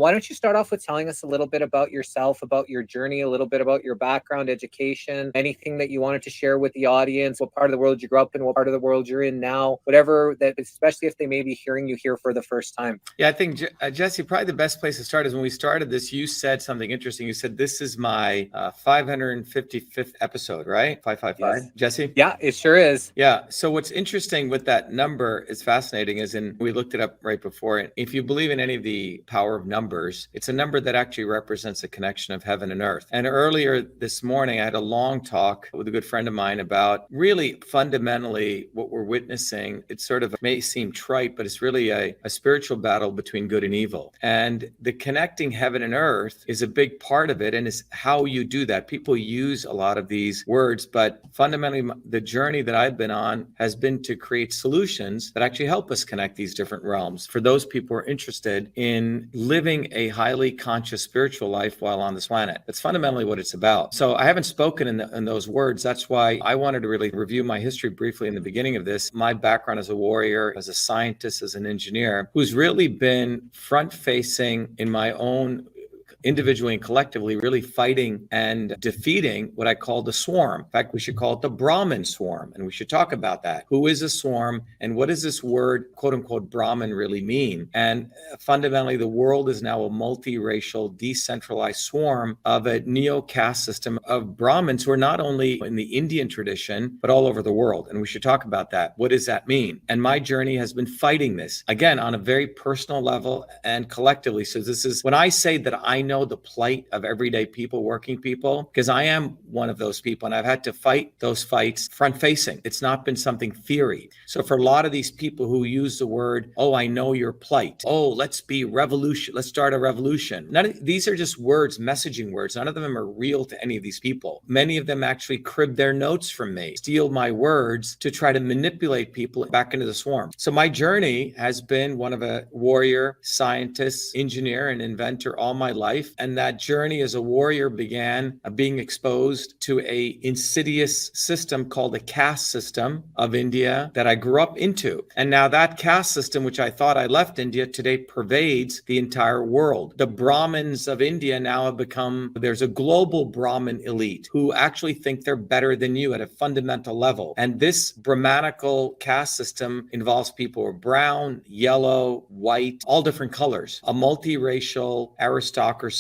Why don't you start off with telling us a little bit about yourself, about your journey, a little bit about your background, education, anything that you wanted to share with the audience, what part of the world you grew up in, what part of the world you're in now, whatever that, especially if they may be hearing you here for the first time. Yeah, I think, Jesse, probably the best place to start is when we started this, you said something interesting. You said, this is my 555th episode, right? 555, yes. Jesse? Yeah, it sure is. Yeah. So what's interesting with that number is fascinating is, and we looked it up right before it. If you believe in any of the power of numbers, it's a number that actually represents a connection of heaven and earth. And earlier this morning, I had a long talk with a good friend of mine about really fundamentally what we're witnessing. It sort of may seem trite, but it's really a spiritual battle between good and evil. And the connecting heaven and earth is a big part of it. And it's how you do that. People use a lot of these words, but fundamentally, the journey that I've been on has been to create solutions that actually help us connect these different realms for those people who are interested in living a highly conscious spiritual life while on this planet. That's fundamentally what it's about. So I haven't spoken in those words. That's why I wanted to really review my history briefly in the beginning of this. My background as a warrior, as a scientist, as an engineer, who's really been front-facing in my own individually and collectively really fighting and defeating what I call the swarm. In fact, we should call it the Brahmin swarm, and we should talk about that. Who is a swarm, and what does this word, quote unquote, Brahmin really mean? And fundamentally, the world is now a multiracial, decentralized swarm of a neo-caste system of Brahmins who are not only in the Indian tradition, but all over the world. And we should talk about that. What does that mean? And my journey has been fighting this, again, on a very personal level and collectively. So this is when I say that I know the plight of everyday people, working people, because I am one of those people, and I've had to fight those fights front facing. It's not been something theory. So for a lot of these people who use the word, oh, I know your plight. Oh, let's be revolution. Let's start a revolution. These are just words, messaging words. None of them are real to any of these people. Many of them actually crib their notes from me, steal my words to try to manipulate people back into the swarm. So my journey has been one of a warrior, scientist, engineer, and inventor all my life. And that journey as a warrior began being exposed to a insidious system called the caste system of India that I grew up into. And now that caste system, which I thought I left India, today pervades the entire world. The Brahmins of India now have become, there's a global Brahmin elite who actually think they're better than you at a fundamental level. And this Brahmanical caste system involves people who are brown, yellow, white, all different colors, a multiracial aristocracy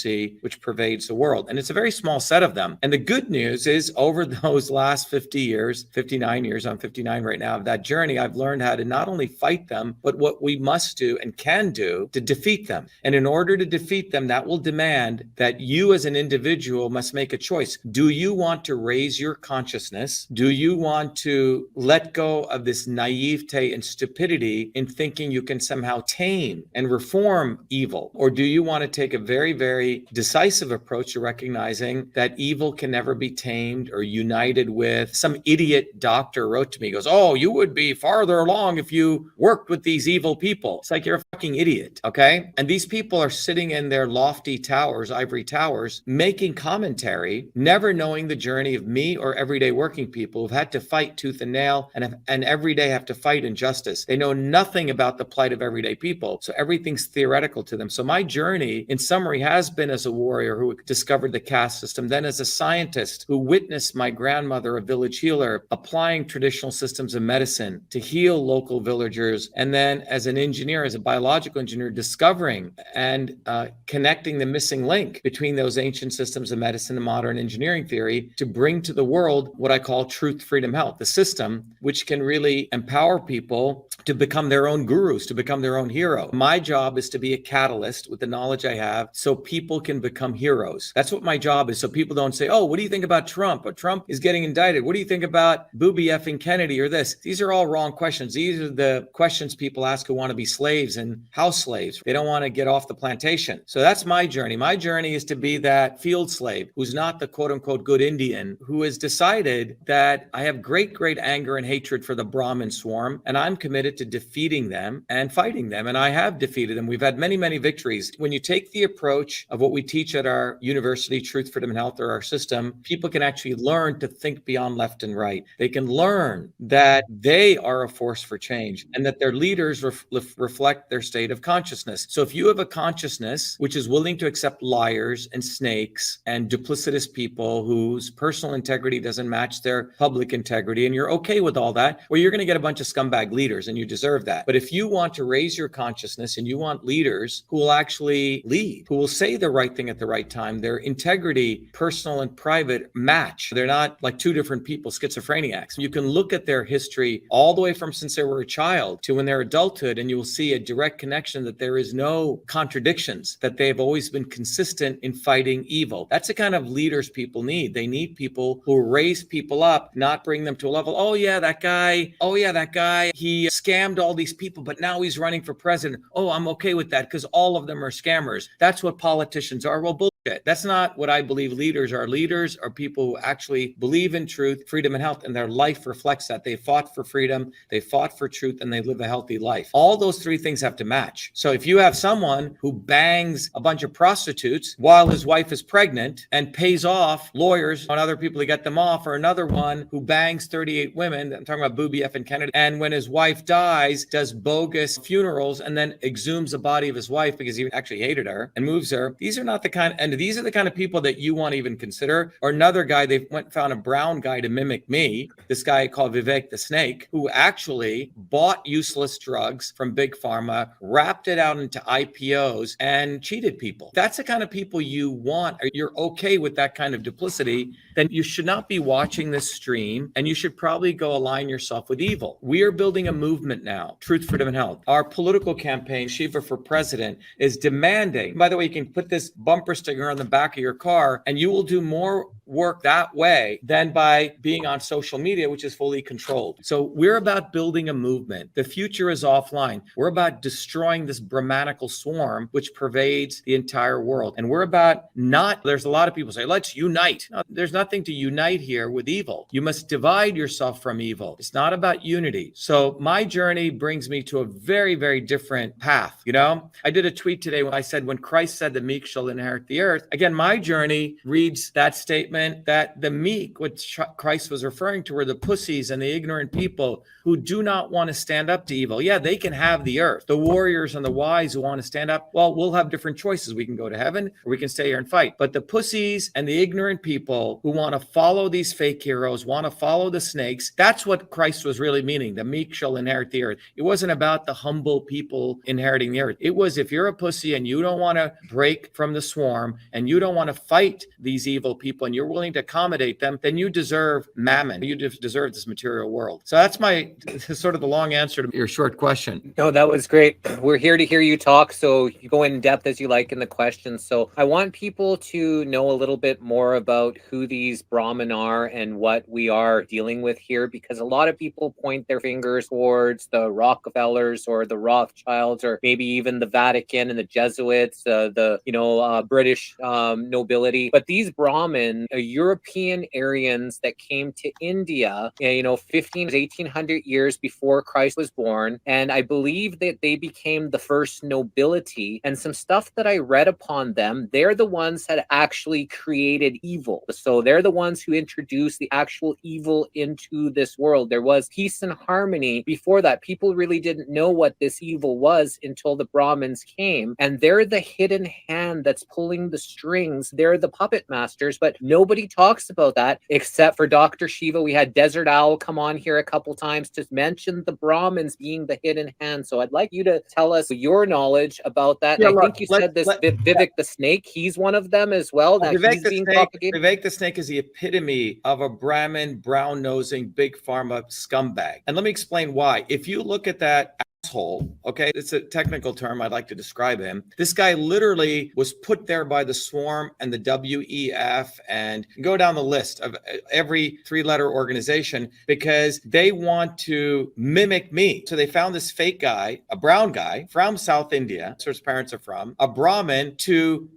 which pervades the world. And it's a very small set of them. And the good news is over those last 50 years, 59 years, I'm 59 right now, of that journey, I've learned how to not only fight them, but what we must do and can do to defeat them. And in order to defeat them, that will demand that you as an individual must make a choice. Do you want to raise your consciousness? Do you want to let go of this naivete and stupidity in thinking you can somehow tame and reform evil? Or do you want to take a very, very decisive approach to recognizing that evil can never be tamed or united with? Some idiot doctor wrote to me, goes, oh, you would be farther along if you worked with these evil people. It's like, you're a fucking idiot, okay? And these people are sitting in their lofty towers, ivory towers, making commentary, never knowing the journey of me or everyday working people who've had to fight tooth and nail and every day have to fight injustice. They know nothing about the plight of everyday people, so everything's theoretical to them. So my journey, in summary, has been as a warrior who discovered the caste system, then as a scientist who witnessed my grandmother, a village healer, applying traditional systems of medicine to heal local villagers, and then as an engineer, as a biological engineer, discovering and connecting the missing link between those ancient systems of medicine and modern engineering theory to bring to the world what I call truth, freedom, health, the system which can really empower people to become their own gurus, to become their own hero. My job is to be a catalyst with the knowledge I have so people can become heroes. That's what my job is. So people don't say, oh, what do you think about Trump? Or Trump is getting indicted. What do you think about booby effing Kennedy or this? These are all wrong questions. These are the questions people ask who want to be slaves and house slaves. They don't want to get off the plantation. So that's my journey. My journey is to be that field slave who's not the quote unquote good Indian, who has decided that I have great, great anger and hatred for the Brahmin swarm, and I'm committed to defeating them and fighting them. And I have defeated them. We've had many, many victories. When you take the approach of what we teach at our university, Truth, Freedom, and Health, or our system, people can actually learn to think beyond left and right. They can learn that they are a force for change and that their leaders reflect their state of consciousness. So if you have a consciousness which is willing to accept liars and snakes and duplicitous people whose personal integrity doesn't match their public integrity, and you're okay with all that, well, you're going to get a bunch of scumbag leaders, and you deserve that. But if you want to raise your consciousness and you want leaders who will actually lead, who will say the right thing at the right time, their integrity, personal and private, match. They're not like two different people, schizophrenics. You can look at their history all the way from since they were a child to when they're adulthood, and you will see a direct connection that there is no contradictions, that they've always been consistent in fighting evil. That's the kind of leaders people need. They need people who raise people up, not bring them to a level, oh yeah, that guy, he scammed all these people, but now he's running for president. Oh, I'm okay with that because all of them are scammers. That's what politicians are. Well, bullshit. That's not what I believe leaders are. Leaders are people who actually believe in truth, freedom, and health, and their life reflects that. They fought for freedom, they fought for truth, and they live a healthy life. All those three things have to match. So if you have someone who bangs a bunch of prostitutes while his wife is pregnant and pays off lawyers on other people to get them off, or another one who bangs 38 women, I'm talking about Booby F and Kennedy, and when his wife dies, does bogus funerals and then exhumes the body of his wife because he actually hated her and moves her. These are not the kind, and these are the kind of people that you want to even consider. Or another guy, they went and found a brown guy to mimic me, this guy called Vivek the Snake, who actually bought useless drugs from Big Pharma, wrapped it out into IPOs, and cheated people. That's the kind of people you want, or you're okay with that kind of duplicity, then you should not be watching this stream, and you should probably go align yourself with evil. We are building a movement now, Truth, Freedom, and Health. Our political campaign, Shiva for President, is demanding, by the way, you can put this bumper sticker on the back of your car, and you will do more work that way than by being on social media, which is fully controlled. So we're about building a movement. The future is offline. We're about destroying this Brahmanical swarm, which pervades the entire world. And we're about there's a lot of people say, let's unite. No, there's nothing to unite here with evil. You must divide yourself from evil. It's not about unity. So my journey brings me to a very, very different path. I did a tweet today when I said, when Christ said the meek shall inherit the earth. Again, my journey reads that statement that the meek, which Christ was referring to, were the pussies and the ignorant people who do not want to stand up to evil. Yeah, they can have the earth. The warriors and the wise who want to stand up, well, we'll have different choices. We can go to heaven or we can stay here and fight. But the pussies and the ignorant people who want to follow these fake heroes, want to follow the snakes, that's what Christ was really meaning. The meek shall inherit the earth. It wasn't about the humble people inheriting the earth. It was, if you're a pussy and you don't want to break from the swarm and you don't want to fight these evil people and you're willing to accommodate them, then you deserve mammon. You deserve this material world. So that's my sort of the long answer to your short question. No, that was great. We're here to hear you talk, so you go in depth as you like in the questions. So I want people to know a little bit more about who these Brahmin are and what we are dealing with here, because a lot of people point their fingers towards the Rockefellers or the Rothschilds or maybe even the Vatican and the Jesuits, the British nobility. But these Brahmin, European Aryans that came to India, 1800 years before Christ was born. And I believe that they became the first nobility. And some stuff that I read upon them, they're the ones that actually created evil. So they're the ones who introduced the actual evil into this world. There was peace and harmony before that. People really didn't know what this evil was until the Brahmins came. And they're the hidden hand that's pulling the strings. They're the puppet masters, but nobody talks about that except for Dr. Shiva. We had Desert Owl come on here a couple times to mention the Brahmins being the hidden hand. So I'd like you to tell us your knowledge about that. Yeah, I think you said this Vivek the Snake, he's one of them as well. That he's being propagated. Vivek the Snake is the epitome of a Brahmin, brown-nosing, big pharma scumbag. And let me explain why. If you look at that asshole, okay, it's a technical term, I'd like to describe him. This guy literally was put there by the swarm and the WEF, and go down the list of every three-letter organization because they want to mimic me. So they found this fake guy, a brown guy from South India, that's where his parents are from, a Brahmin, to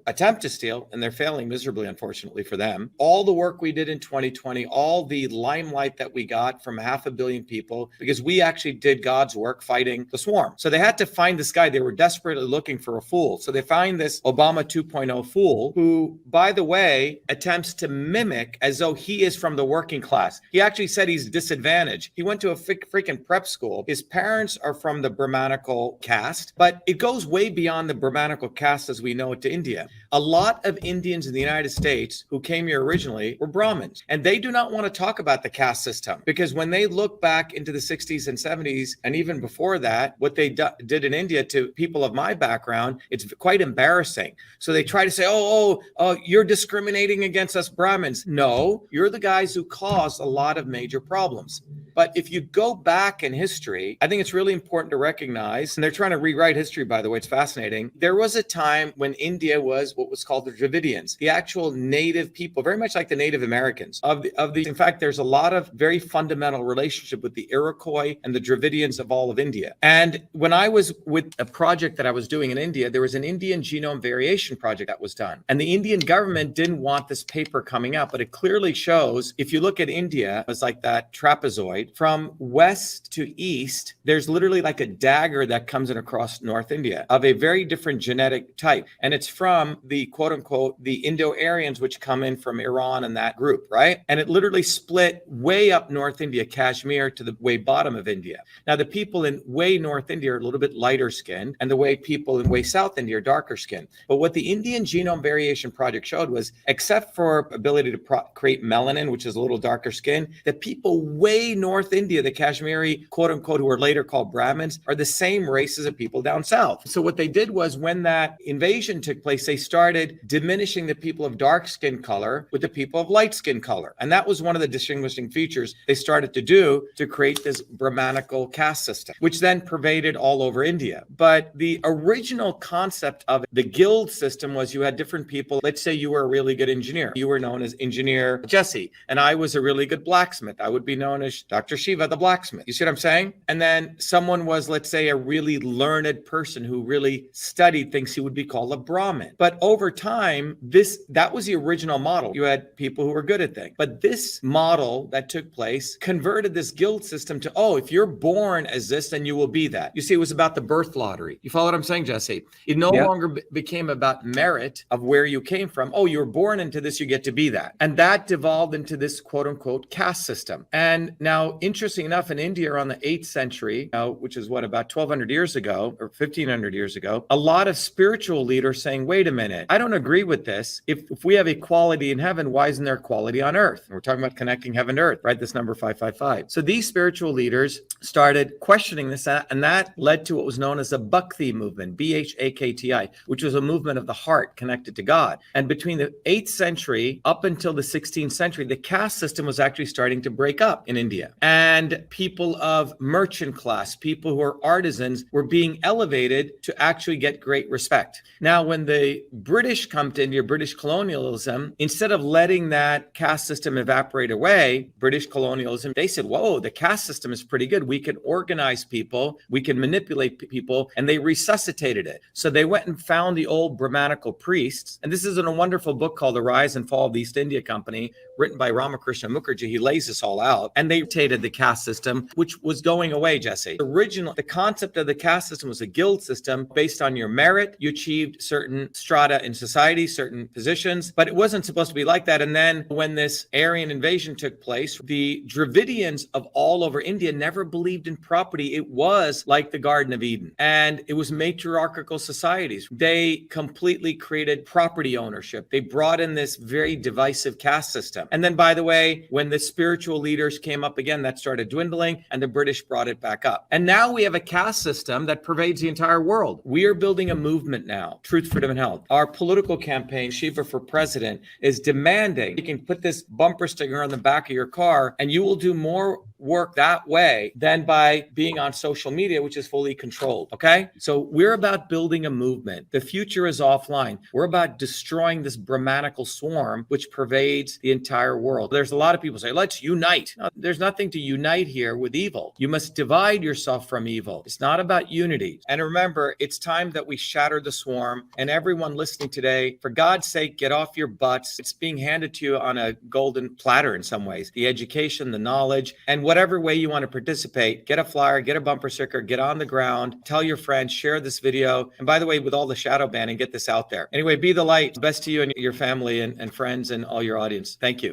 attempt to steal, and they're failing miserably, unfortunately for them, all the work we did in 2020, all the limelight that we got from 500 million people, because we actually did God God's work fighting the swarm. So they had to find this guy. They were desperately looking for a fool. So they find this Obama 2.0 fool who, by the way, attempts to mimic as though he is from the working class. He actually said he's disadvantaged. He went to a freaking prep school. His parents are from the Brahmanical caste, but it goes way beyond the Brahmanical caste as we know it to India. A lot of Indians in the United States who came here originally were Brahmins, and they do not want to talk about the caste system because when they look back into the 60s and 70s, and even before that, what they did in India to people of my background, it's quite embarrassing. So they try to say, oh, you're discriminating against us Brahmins. No, you're the guys who caused a lot of major problems. But if you go back in history, I think it's really important to recognize, and they're trying to rewrite history, by the way, it's fascinating. There was a time when India was what was called the Dravidians, the actual native people, very much like the Native Americans of the. In fact, there's a lot of very fundamental relationship with the Iroquois and the Dravidians of all of India. And when I was with a project that I was doing in India, there was an Indian genome variation project that was done. And the Indian government didn't want this paper coming out, but it clearly shows, if you look at India, it's like that trapezoid. From west to east, there's literally like a dagger that comes in across North India of a very different genetic type. And it's from the quote unquote, the Indo-Aryans, which come in from Iran and that group, right? And it literally split way up North India, Kashmir, to the way bottom of India. Now, the people in way North India are a little bit lighter skinned, and the way people in way South India are darker skinned. But what the Indian Genome Variation Project showed was, except for ability to create melanin, which is a little darker skin, the people way North India, the Kashmiri, quote unquote, who are later called Brahmins, are the same races of people down south. So what they did was, when that invasion took place, they started diminishing the people of dark skin color with the people of light skin color. And that was one of the distinguishing features they started to do to create this Brahmanical caste system, which then pervaded all over India. But the original concept of the guild system was you had different people. Let's say you were a really good engineer. You were known as Engineer Jesse, and I was a really good blacksmith. I would be known as Dr.SHIVA, the blacksmith. You see what I'm saying? And then someone was, let's say, a really learned person who really studied things, he would be called a Brahmin. But over time, that was the original model. You had people who were good at things. But this model that took place converted this guild system to, if you're born as this, then you will be that. You see, it was about the birth lottery. You follow what I'm saying, Jesse? It no longer became about merit of where you came from. You were born into this, you get to be that. And that devolved into this quote unquote caste system. And now, interesting enough, in India around the 8th century, which is about 1,200 years ago or 1,500 years ago, a lot of spiritual leaders saying, wait a minute, I don't agree with this. If we have equality in heaven, why isn't there equality on earth? And we're talking about connecting heaven to earth, right? This number 555. So these spiritual leaders started questioning this, and that led to what was known as the Bhakti movement, Bhakti, which was a movement of the heart connected to God. And between the 8th century up until the 16th century, the caste system was actually starting to break up in India. And people of merchant class, people who are artisans, were being elevated to actually get great respect. Now, when the British come to India, British colonialism, instead of letting that caste system evaporate away, British colonialism, they said, whoa, the caste system is pretty good. We can organize people, we can manipulate people, and they resuscitated it. So they went and found the old Brahmanical priests, and this is in a wonderful book called The Rise and Fall of the East India Company, written by Ramakrishna Mukherjee. He lays this all out, and they dictated the caste system, which was going away, Jesse. The concept of the caste system was a guild system based on your merit. You achieved certain strata in society, certain positions, but it wasn't supposed to be like that. And then when this Aryan invasion took place, the Dravidians of all over India never believed in property. It was like the Garden of Eden, and it was matriarchal societies. They completely created property ownership. They brought in this very divisive caste system. And then, by the way, when the spiritual leaders came up again, that started dwindling, and the British brought it back up. And now we have a caste system that pervades the entire world. We are building a movement now, Truth, Freedom, and Health. Our political campaign, Shiva for President, is demanding you can put this bumper sticker on the back of your car, and you will do more work that way than by being on social media, which is fully controlled. Okay? So we're about building a movement. The future is offline. We're about destroying this Brahmanical swarm, which pervades the entire world. There's a lot of people say, let's unite. No, there's nothing to unite here with evil. You must divide yourself from evil. It's not about unity. And remember, it's time that we shatter the swarm. And everyone listening today, for God's sake, get off your butts. It's being handed to you on a golden platter in some ways. The education, the knowledge, and whatever way you want to participate, get a flyer, get a bumper sticker, get on the ground, tell your friends, share this video. And by the way, with all the shadow banning, get this out there. Anyway, be the light. Best to you and your family and friends and all your audience. Thank you.